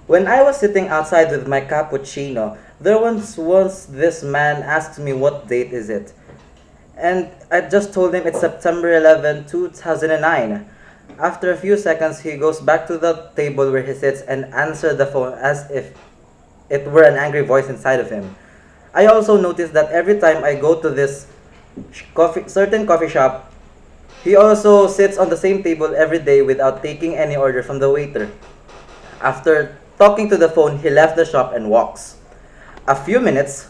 When I was sitting outside with my cappuccino, there once was this man asked me what date is it. And I just told him it's September 11, 2009. After a few seconds, he goes back to the table where he sits and answers the phone as if it were an angry voice inside of him. I also noticed that every time I go to this certain coffee shop, he also sits on the same table every day without taking any order from the waiter. After talking to the phone, he left the shop and walks. A few minutes,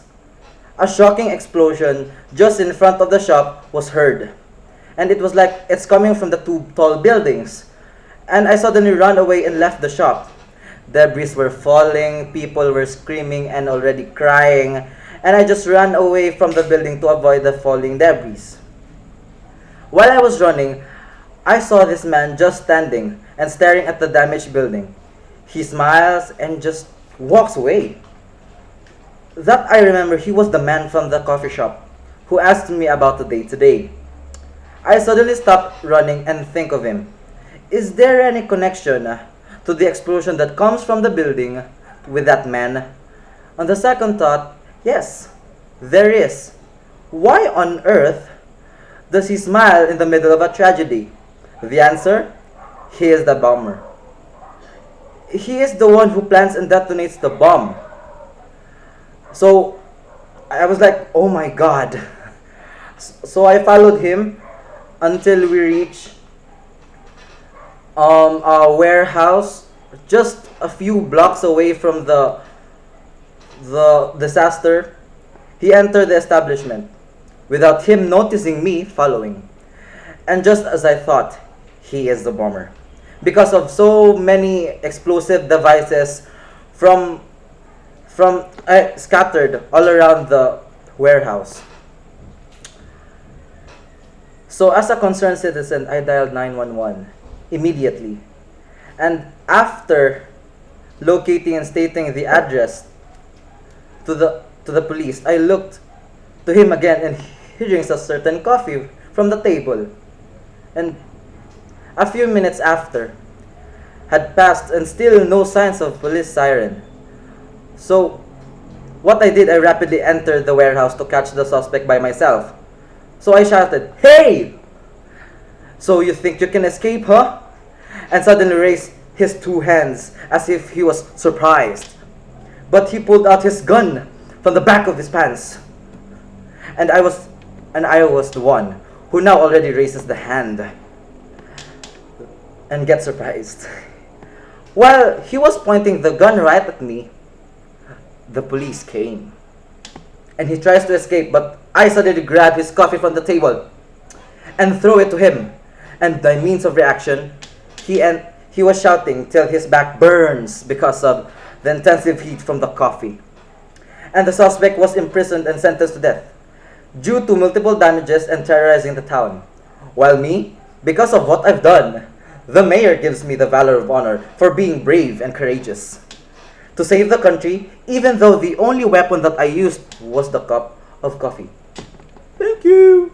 a shocking explosion just in front of the shop was heard. And it was like it's coming from the two tall buildings. And I suddenly ran away and left the shop. Debris were falling, people were screaming and already crying, and I just ran away from the building to avoid the falling debris. While I was running, I saw this man just standing and staring at the damaged building. He smiles and just walks away. That I remember he was the man from the coffee shop who asked me about the day today. I suddenly stopped running and think of him. Is there any connection to the explosion that comes from the building with that man? On the second thought, yes, there is. Why on earth does he smile in the middle of a tragedy? The answer? He is the bomber. He is the one who plants and detonates the bomb. So I was like, oh my god. So I followed him until we reached a warehouse just a few blocks away from the disaster. He entered the establishment without him noticing me following. And just as I thought, he is the bomber. Because of so many explosive devices from scattered all around the warehouse. So as a concerned citizen, I dialed 911 immediately. And after locating and stating the address to the police, I looked to him again and he drinks a certain coffee from the table. And a few minutes after had passed and still no signs of police siren. So what I did, I rapidly entered the warehouse to catch the suspect by myself. So I shouted, "Hey! So you think you can escape, huh?" And suddenly raised his two hands as if he was surprised. But he pulled out his gun from the back of his pants. And I was the one who now already raises the hand and gets surprised. While he was pointing the gun right at me, the police came. And he tries to escape, but I suddenly grab his coffee from the table and throw it to him. And by means of reaction, he was shouting till his back burns because of the intensive heat from the coffee. And the suspect was imprisoned and sentenced to death due to multiple damages and terrorizing the town. While me, because of what I've done, the mayor gives me the Valor of Honor for being brave and courageous to save the country, even though the only weapon that I used was the cup of coffee. Thank you.